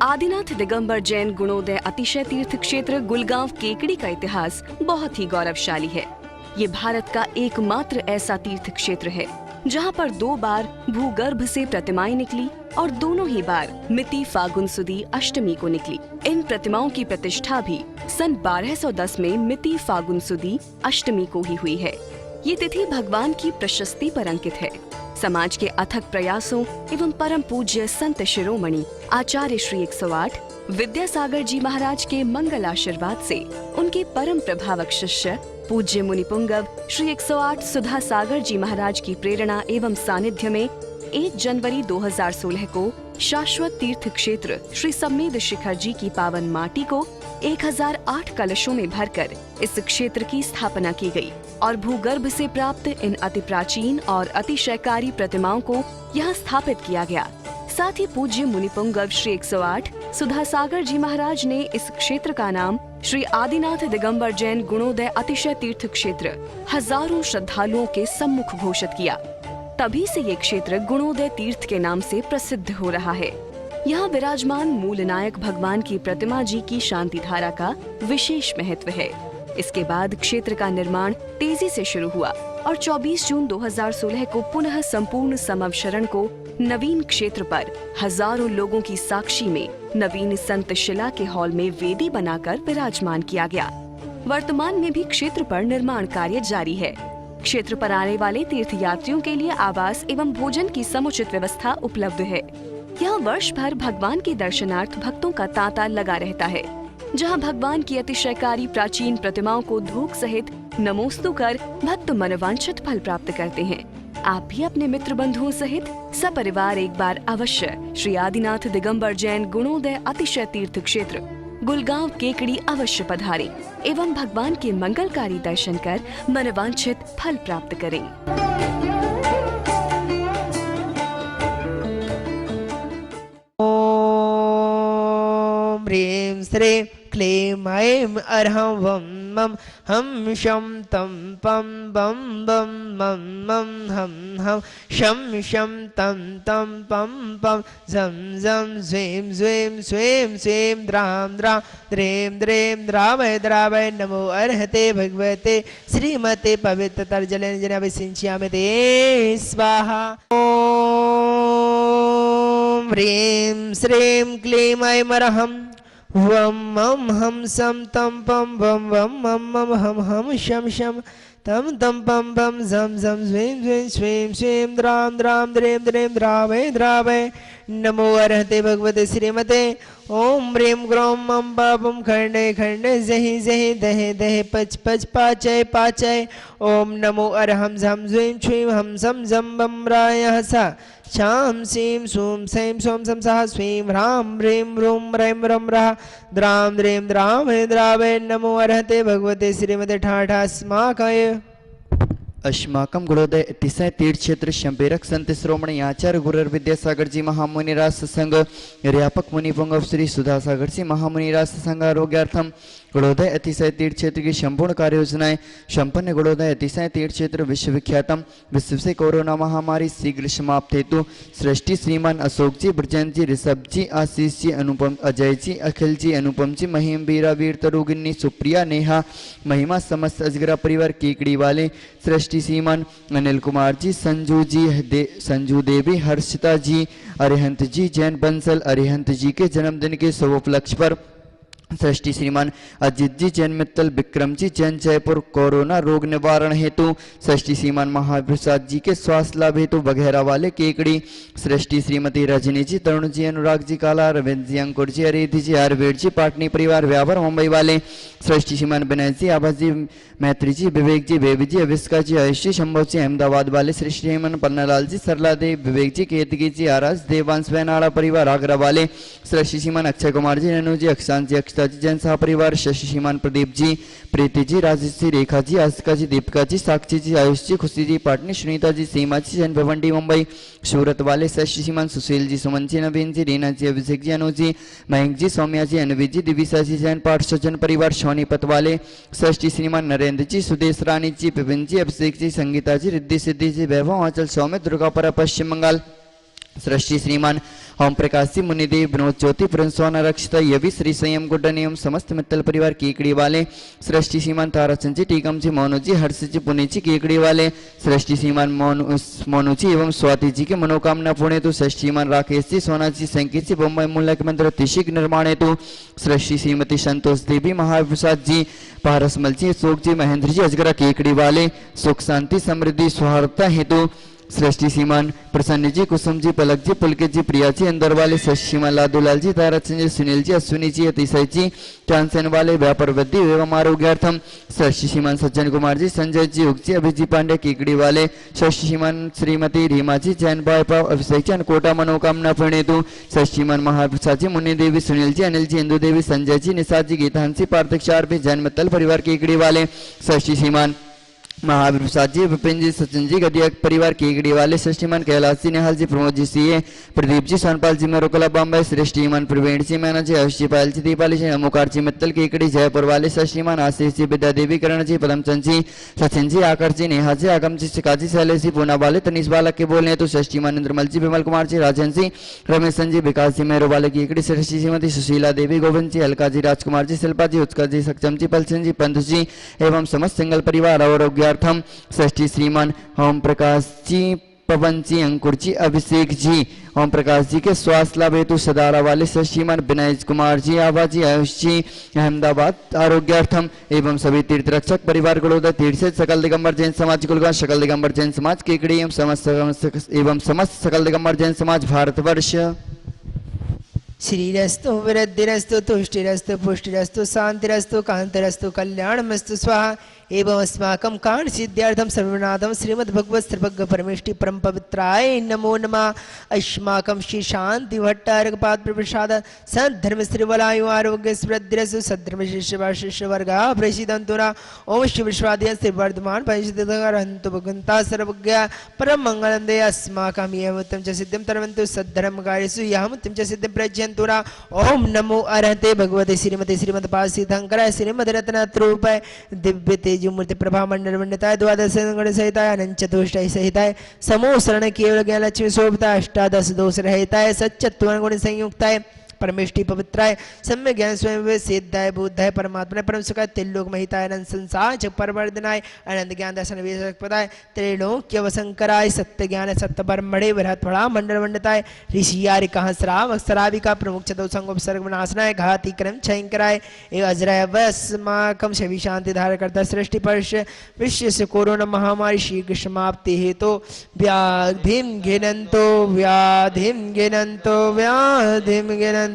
आदिनाथ दिगंबर जैन गुणोदय अतिशय तीर्थ क्षेत्र गुलगांव केकड़ी का इतिहास बहुत ही गौरवशाली है। ये भारत का एकमात्र ऐसा तीर्थ क्षेत्र है जहाँ पर 2 बार भूगर्भ से प्रतिमाएं निकली और दोनों ही बार मिति फागुन सुदी अष्टमी को निकली। इन प्रतिमाओं की प्रतिष्ठा भी सन 1210 में मिति फागुन सुदी अष्टमी को ही हुई है। ये तिथि भगवान की प्रशस्ति पर अंकित है। समाज के अथक प्रयासों एवं परम पूज्य संत शिरोमणि आचार्य श्री 108 विद्यासागर जी महाराज के मंगल आशीर्वाद से उनके परम प्रभावक शिष्य पूज्य मुनिपुंगव श्री 108 सुधा सागर जी महाराज की प्रेरणा एवं सानिध्य में 1 जनवरी 2016 को शाश्वत तीर्थ क्षेत्र श्री सम्मेद शिखर जी की पावन माटी को 1008 कलशों में भरकर इस क्षेत्र की स्थापना की गई और भूगर्भ से प्राप्त इन अति प्राचीन और अतिशयकारी प्रतिमाओं को यहाँ स्थापित किया गया। साथ ही पूज्य मुनिपुंगव श्री 108 सुधा सागर जी महाराज ने इस क्षेत्र का नाम श्री आदिनाथ दिगंबर जैन गुणोदय अतिशय तीर्थ क्षेत्र हजारों श्रद्धालुओं के सम्मुख घोषित किया। तभी से ये क्षेत्र गुणोदय तीर्थ के नाम से प्रसिद्ध हो रहा है। यहाँ विराजमान मूल नायक भगवान की प्रतिमा जी की शांति धारा का विशेष महत्व है। इसके बाद क्षेत्र का निर्माण तेजी से शुरू हुआ और 24 जून 2016 को पुनः संपूर्ण समवशरण को नवीन क्षेत्र पर हजारों लोगों की साक्षी में नवीन संत शिला के हॉल में वेदी बनाकर विराजमान किया गया। वर्तमान में भी क्षेत्र पर निर्माण कार्य जारी है। क्षेत्र पर आने वाले तीर्थ यात्रियों के लिए आवास एवं भोजन की समुचित व्यवस्था उपलब्ध है। यहाँ वर्ष भर भगवान के दर्शनार्थ भक्तों का तांता लगा रहता है। जहाँ भगवान की अतिशयकारी प्राचीन प्रतिमाओं को धूप सहित नमोस्तु कर भक्त मनोवांछित फल प्राप्त करते हैं। आप भी अपने मित्र बंधुओं सहित सपरिवार एक बार अवश्य श्री आदिनाथ दिगंबर जैन गुणोदय अतिशय तीर्थ क्षेत्र गुलगांव केकड़ी अवश्य पधारें एवं भगवान के मंगलकारी दर्शन कर मनोवांछित फल प्राप्त करें। ओम ह्रीं श्रीं क्लीं ऐं अर्हं वं मं हं शं तं पं बं बं मं मं हं हं शं शं तं तं पं पं झं झं झ्वीं झ्वीं स्वीं स्वीं द्रां द्रां द्रीं द्रीं द्रावय द्रावय नमो अर्हते भगवते श्रीमते पवित्र तर्जलेन जन अभिषिञ्चामि ते स्वाहा। ओम ह्रीं श्रीं क्लीं ऐं अर्हं वं मं हं सं तं पं वं वं मं मं हं हं शं शं तं तं पं पं झं झं झ्वीं झ्वीं स्वीं स्वीं द्रां द्रां द्रीं द्रीं द्रावय द्रावय नमो अर्हते भगवते श्रीमते। ओम ह्रीं ग्रौं मं पापं खण्डे खण्डे जहि जहि दहे दहे पच पच पाचय पाचय। ओम नमो अर्हं झं झ्वीं छ्वीं हं सं झं बं रायः सा शां सीं सूं सैं सों सं सः स्वीं ह्रां ह्रीं ह्रूं ह्रैं ह्रं ह्रः द्रां द्रीं द्रावय द्रावय नमो अर्हते भगवते श्रीमते ठाठा स्माकय। अस्माकं गुणोदय अतिशय तीर्थ क्षेत्र शंपेरक संत श्रोमणी आचार्य गुरुर विद्यासागर जी महामुनिराज सत्संग व्यापक मुनिपुंगव श्री सुधा सागर जी महामुनिराज सत्संग आरोग्यार्थम गुणोदय अतिशय तीर्थ क्षेत्र की संपूर्ण कार्य योजनाएं संपन्न। गुणोदय अतिशय तीर्थ क्षेत्र विश्वविख्यातम विश्व से कोरोना महामारी शीघ्र समाप्त हेतु सृष्टि श्रीमान अशोक जी ब्रजेंद्र जी ऋषभ जी आशीष जी अनुपम अजय जी अखिल जी अनुपम जी महिम बीरा वीर तरुगिनी सुप्रिया नेहा महिमा समस्त अजगरा परिवार केकड़ी वाले सृष्टि श्रीमान अनिल कुमार जी संजू देवी हर्षिता जी अरिहंत जी जैन बंसल अरिहंत जी के जन्मदिन के शुभ उपलक्ष्य पर सृष्टि श्रीमान अजित जी जैन मित्तल विक्रम जी जैन जयपुर कोरोना रोग निवारण हेतु सृष्टि श्रीमान महाप्रसाद जी के स्वास्थ्य लाभ हेतु वगैरह वाले केकड़ी सृष्टि श्रीमती रजनी जी तरुण जी अनुराग जी काला रविंद्र जी अंकुर जी अरेधी जी आयुर्वेद जी पाटनी परिवार व्यापार मुंबई वाले सृष्टि श्रीमान विनय जी आभास जी मैत्री जी विवेक जी बेबी जी अविष्का जी आयुष जी शंभव जी अहमदाबाद वाले सृष्टि हेमन पन्नालाल जी सरला देव विवेक जी केतगी जी आराज देवांश वैनाड़ा परिवार आगरा वाले सृष्टि श्रीमान अक्षय कुमार जी ननु जी अक्षांत जी अक्षता जी जैन साह परिवार शशि श्रीमान प्रदीप जी प्रीति जी राजेश जी रेखा जी आस्का जी दीपिका जी साक्षी जी आयुष जी खुशी जी पाटनी सुनीता जी सीमा जी जैन भवंडी मुंबई सूरत वाले शशि श्रीमान सुशील जी सुमन जी नवीन जी रीना जी अभिषेक जी अनु जी मयंक जी सौम्या जी अनवी जी दिविशा जी जैन पाठ सज्जन परिवार सोनीपत वाले षष्ठी श्रीमान नरेंद्र जी सुदेश रानी जी विपिन जी अभिषेक जी संगीता जी रिद्धि सिद्धि जी वैभव आंचल सौम्य दुर्गापुरा पश्चिम बंगाल सृष्टि श्रीमान ओम प्रकाश जी मुनिदेव विनोद ज्योति प्रिंसवाना रक्षित यवि श्री संयम गुड्डन एवं समस्त मित्तल परिवार केकड़ी वाले सृष्टि श्रीमान ताराचंद जी टीकम जी मोनू जी हर्ष जी पुनी जी केकड़ी वाले सृष्टि श्रीमान मोनू जी एवं स्वाति जी के मनोकामना पूर्ण हेतु सृष्टि श्रीमान राकेश जी सोना जी संकेत जी बम्बई मूल्य के मंदिर तिशिक निर्माण हेतु सृष्टि श्रीमती संतोष देवी महाप्रसाद जी पारसमल जी अशोक जी महेंद्र जी अजगरा केकड़ी वाले सुख शांति समृद्धि सौहार्दता हेतु सृष्टि सीमान प्रसन्न जी कुसुम जी पलक जी पुलकित जी प्रिया जी अंदर वाले सशीमा लादूलाल जी ताराचंद जी सुनील जी अश्विनी जी अतिशय जी चांसन वाले व्यापार वृद्धि एवं आरोग्यार्थम सृष्टि सीमान सज्जन कुमार जी संजय जी उग जी अभिजीत पांडे केकड़ी वाले सृष्टि सीमान श्रीमती रीमा जी जैन भाई पाव अभिषेक जी अनकोटा मनोकामना प्रणेतु सृष्टि सीमान महाप्रसाद जी मुन्नी देवी सुनील जी अनिल जी इंदु देवी संजय जी निषाद जी गीतांशी पार्थिक चार भी जैन मित्तल परिवार केकड़ी वाले सृष्टि सीमान महावीर प्रसाद जी विपिन जी सचिन जी गदिया परिवार केकड़ी वाले सृष्टिमान कैलाश जी नेहाल जी प्रमोद जी सीए प्रदीप जी सोनपाल जी मेरोकला बॉम्बे सृष्टिमान प्रवीण जी मैना जी आयुष जी पायल जी दीपाली जी अमुकार जी मित्तल केकड़ी जयपुर वाले सृष्टिमान आशीष जी विद्या देवी करण जी पदमचंद जी सचिन जी आकर जी नेहा जी आगम जी शिकाजी शैलेश जी पूना वाले तनीष बालक के बोलने तो सृष्टिमान इंद्रमल जी विमल कुमार जी राजन जी रमेश जी विकास जी मेहरो वाले केकड़ी सृष्टि श्रीमती सुशीला देवी गोविंद जी अलका जी राजकुमार जी शिल्पा जी उत्कर्ष जी सक्षम जी पलचंद जी पंत जी एवं समस्त सिंगल परिवार आरोग्य सृष्टि श्रीमान ओम प्रकाश जी पवन जी अंकुर जी अभिषेक जी ओम प्रकाश जी के स्वास्थ्य लाभ हेतु सदारा वाले श्रीमान विनय कुमार जी आभा जी आयुष जी अहमदाबाद आरोग्यार्थम एवं सभी तीर्थ रक्षक परिवार गुड़ोदय तीर्थ सकल दिगंबर जैन समाज कुलगांव सकल दिगंबर जैन समाज केकड़ी एवं समस्त सकल दिगंबर जैन समाज भारतवर्ष श्रीरस्तु वृद्धिरस्तु तुष्टिरस्तु पुष्टिरस्तु शांतिरस्तु कांतिरस्तु कल्याणमस्तु स्वाहा एवं अस्माकं कांड सिद्ध्यार्थम सर्वनाथम श्रीमद् भगवत सर्वज्ञ परमेष्टि परम पवित्राय नमो नमः अस्माकं श्री शांति भट्टारकपाद प्रसाद सद्धर्म श्रीवलायु आरोग्य स्मृद्धिरस्तु सद्धर्म शिष्य वर्गा प्रसिद्धंतुना ओम श्री विश्वादिय श्री वर्धमान पंचदंतु भगवंता सर्वज्ञ परम मंगलम दे अस्माकं यमतं च सिद्धिं तरवन्तु सद्धर्म कार्यसु यमतं च सिद्धिं प्रज्यन्तुना ओम नमो अरहते भगवते श्रीमते श्रीमद्पाद सिद्धंकराय श्रीमद् रत्नत्रूपाय दिव्य जो मूर्ति प्रभा मंडल मंडिताय द्वादश गण सहिताय अनंत चतुष्टय सहिताय समूह शरण केवल ज्ञान लक्ष्मी शोभताय अष्टादश दोष रहिताय सच्चत्वन गुण संयुक्ताय परमेष्टि पवित्राय सम्य ज्ञान स्वयं सिद्धाय बुद्धाय परमात्मा परम सुखाय त्रिलोक महिताय अनंत संसार च परवर्धनाय अनंत ज्ञान दर्शन विशेषपदाय त्रैलोक्य वसंकराय सत्य ज्ञान सत्य परम बड़े बृहत बड़ा मंडल मंडताय ऋषियार कहा श्राव अक्षराविका प्रमुख चतुः संग उपसर्ग विनाशनाय घाती क्रम छयंकराय एव अजराय वस्माकम शवि शांति धार करता सृष्टि पर्श विश्व से कोरोना महामारी शीघ्र समाप्ति हेतु व्याधिम घिनंतो व्याधिम घिनंतो व्याधिम घिनंतो